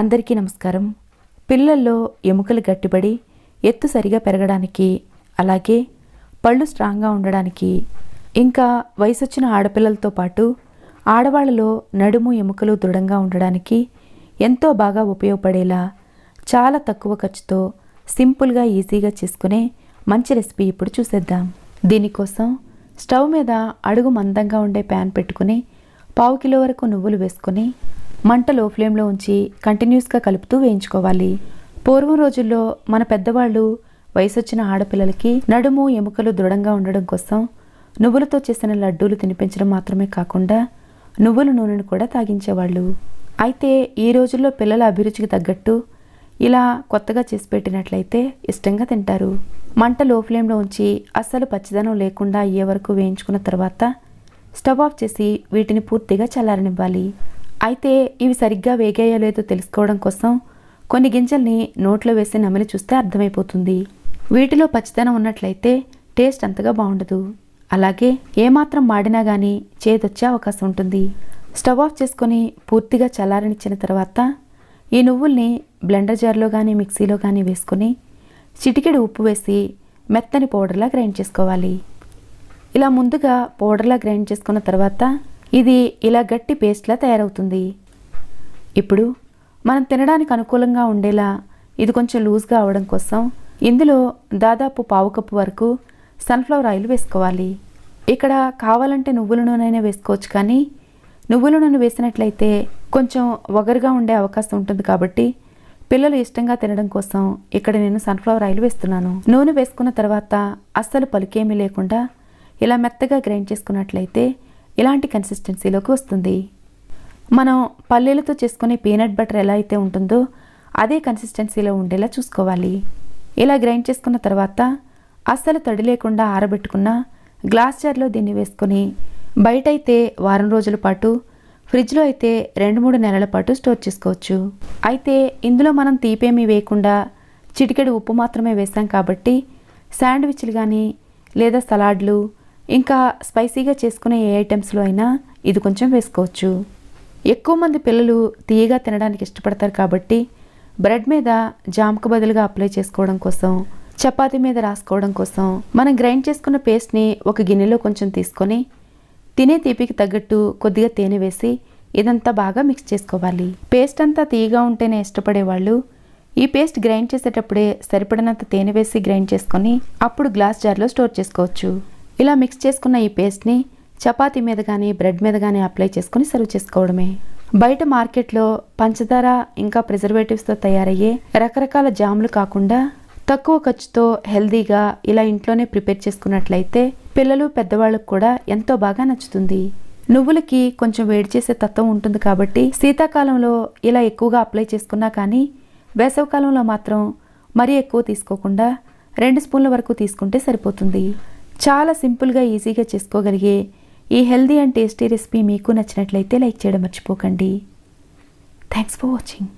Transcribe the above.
అందరికీ నమస్కారం. పిల్లల్లో ఎముకలు గట్టిపడి ఎత్తు సరిగా పెరగడానికి, అలాగే పళ్ళు స్ట్రాంగ్గా ఉండడానికి, ఇంకా వయసొచ్చిన ఆడపిల్లలతో పాటు ఆడవాళ్ళలో నడుము ఎముకలు దృఢంగా ఉండడానికి ఎంతో బాగా ఉపయోగపడేలా చాలా తక్కువ ఖర్చుతో సింపుల్గా ఈజీగా చేసుకునే మంచి రెసిపీ ఇప్పుడు చూసేద్దాం. దీనికోసం స్టవ్ మీద అడుగు మందంగా ఉండే ప్యాన్ పెట్టుకుని 1/2 కిలో వరకు నువ్వులు వేసుకొని మంట లో ఫ్లేమ్లో ఉంచి కంటిన్యూస్గా కలుపుతూ వేయించుకోవాలి. పూర్వం రోజుల్లో మన పెద్దవాళ్ళు వయసొచ్చిన ఆడపిల్లలకి నడుము ఎముకలు దృఢంగా ఉండడం కోసం నువ్వులతో చేసిన లడ్డూలు తినిపించడం మాత్రమే కాకుండా నువ్వుల నూనెను కూడా తాగించేవాళ్ళు. అయితే ఈ రోజుల్లో పిల్లల అభిరుచికి తగ్గట్టు ఇలా కొత్తగా చేసి పెట్టినట్లయితే ఇష్టంగా తింటారు. మంట లో ఫ్లేమ్లో ఉంచి అస్సలు పచ్చిదనం లేకుండా అయ్యే వరకు వేయించుకున్న తర్వాత స్టవ్ ఆఫ్ చేసి వీటిని పూర్తిగా చల్లారనివ్వాలి. అయితే ఇవి సరిగ్గా వేగాయో లేదో తెలుసుకోవడం కోసం కొన్ని గింజల్ని నోట్లో వేసి నమిలి చూస్తే అర్థమైపోతుంది. వీటిలో పచ్చిదనం ఉన్నట్లయితే టేస్ట్ అంతగా బాగుండదు. అలాగే ఏమాత్రం మాడినా కానీ చేదొచ్చే అవకాశం ఉంటుంది. స్టవ్ ఆఫ్ చేసుకొని పూర్తిగా చల్లారనిచ్చిన తర్వాత ఈ నువ్వుల్ని బ్లెండర్ జార్లో కానీ మిక్సీలో కానీ వేసుకొని చిటికెడు ఉప్పు వేసి మెత్తని పౌడర్లా గ్రైండ్ చేసుకోవాలి. ఇలా ముందుగా పౌడర్లా గ్రైండ్ చేసుకున్న తర్వాత ఇది ఇలా గట్టి పేస్ట్లా తయారవుతుంది. ఇప్పుడు మనం తినడానికి అనుకూలంగా ఉండేలా ఇది కొంచెం లూజ్గా అవడం కోసం ఇందులో దాదాపు 1/2 కప్పు వరకు సన్ఫ్లవర్ ఆయిల్ వేసుకోవాలి. ఇక్కడ కావాలంటే నువ్వుల నూనె వేసుకోవచ్చు, కానీ నువ్వుల నూనె వేసినట్లయితే కొంచెం వగరుగా ఉండే అవకాశం ఉంటుంది. కాబట్టి పిల్లలు ఇష్టంగా తినడం కోసం ఇక్కడ నేను సన్ఫ్లవర్ ఆయిల్ వేస్తున్నాను. నూనె వేసుకున్న తర్వాత అస్సలు పలుకేమీ లేకుండా ఇలా మెత్తగా గ్రైండ్ చేసుకున్నట్లయితే ఇలాంటి కన్సిస్టెన్సీలోకి వస్తుంది. మనం పల్లీలతో చేసుకునే పీనట్ బటర్ ఎలా అయితే ఉంటుందో అదే కన్సిస్టెన్సీలో ఉండేలా చూసుకోవాలి. ఇలా గ్రైండ్ చేసుకున్న తర్వాత అస్సలు తడి లేకుండా ఆరబెట్టుకున్న గ్లాస్ జార్లో దీన్ని వేసుకొని బయట అయితే వారం రోజుల పాటు, ఫ్రిడ్జ్లో అయితే 2-3 నెలల పాటు స్టోర్ చేసుకోవచ్చు. అయితే ఇందులో మనం తీపేమీ వేయకుండా చిటికెడు ఉప్పు మాత్రమే వేసాం కాబట్టి శాండ్విచ్లు కానీ లేదా సలాడ్లు ఇంకా స్పైసీగా చేసుకునే ఏ ఐటమ్స్లో అయినా ఇది కొంచెం వేసుకోవచ్చు. ఎక్కువ మంది పిల్లలు తీయగా తినడానికి ఇష్టపడతారు కాబట్టి బ్రెడ్ మీద జామ్కు బదులుగా అప్లై చేసుకోవడం కోసం, చపాతీ మీద రాసుకోవడం కోసం మనం గ్రైండ్ చేసుకున్న పేస్ట్ని ఒక గిన్నెలో కొంచెం తీసుకొని తినే తీపికి తగ్గట్టు కొద్దిగా తేనె వేసి ఇదంతా బాగా మిక్స్ చేసుకోవాలి. పేస్ట్ అంతా తీయగా ఉంటేనే ఇష్టపడే వాళ్ళు ఈ పేస్ట్ గ్రైండ్ చేసేటప్పుడే సరిపడినంత తేనె వేసి గ్రైండ్ చేసుకొని అప్పుడు గ్లాస్ జార్లో స్టోర్ చేసుకోవచ్చు. ఇలా మిక్స్ చేసుకున్న ఈ పేస్ట్ని చపాతీ మీద కానీ బ్రెడ్ మీద కానీ అప్లై చేసుకుని సర్వ్ చేసుకోవడమే. బయట మార్కెట్లో పంచదార ఇంకా ప్రిజర్వేటివ్స్తో తయారయ్యే రకరకాల జాములు కాకుండా తక్కువ ఖర్చుతో హెల్దీగా ఇలా ఇంట్లోనే ప్రిపేర్ చేసుకున్నట్లయితే పిల్లలు పెద్దవాళ్ళకు కూడా ఎంతో బాగా నచ్చుతుంది. నువ్వులకి కొంచెం వేడి చేసే తత్వం ఉంటుంది కాబట్టి శీతాకాలంలో ఇలా ఎక్కువగా అప్లై చేసుకున్నా కానీ వేసవికాలంలో మాత్రం మరీ ఎక్కువ తీసుకోకుండా 2 స్పూన్ల వరకు తీసుకుంటే సరిపోతుంది. చాలా సింపుల్గా ఈజీగా చేసుకోగలిగే ఈ హెల్దీ అండ్ టేస్టీ రెసిపీ మీకు నచ్చినట్లయితే లైక్ చేయడం మర్చిపోకండి. Thanks for watching.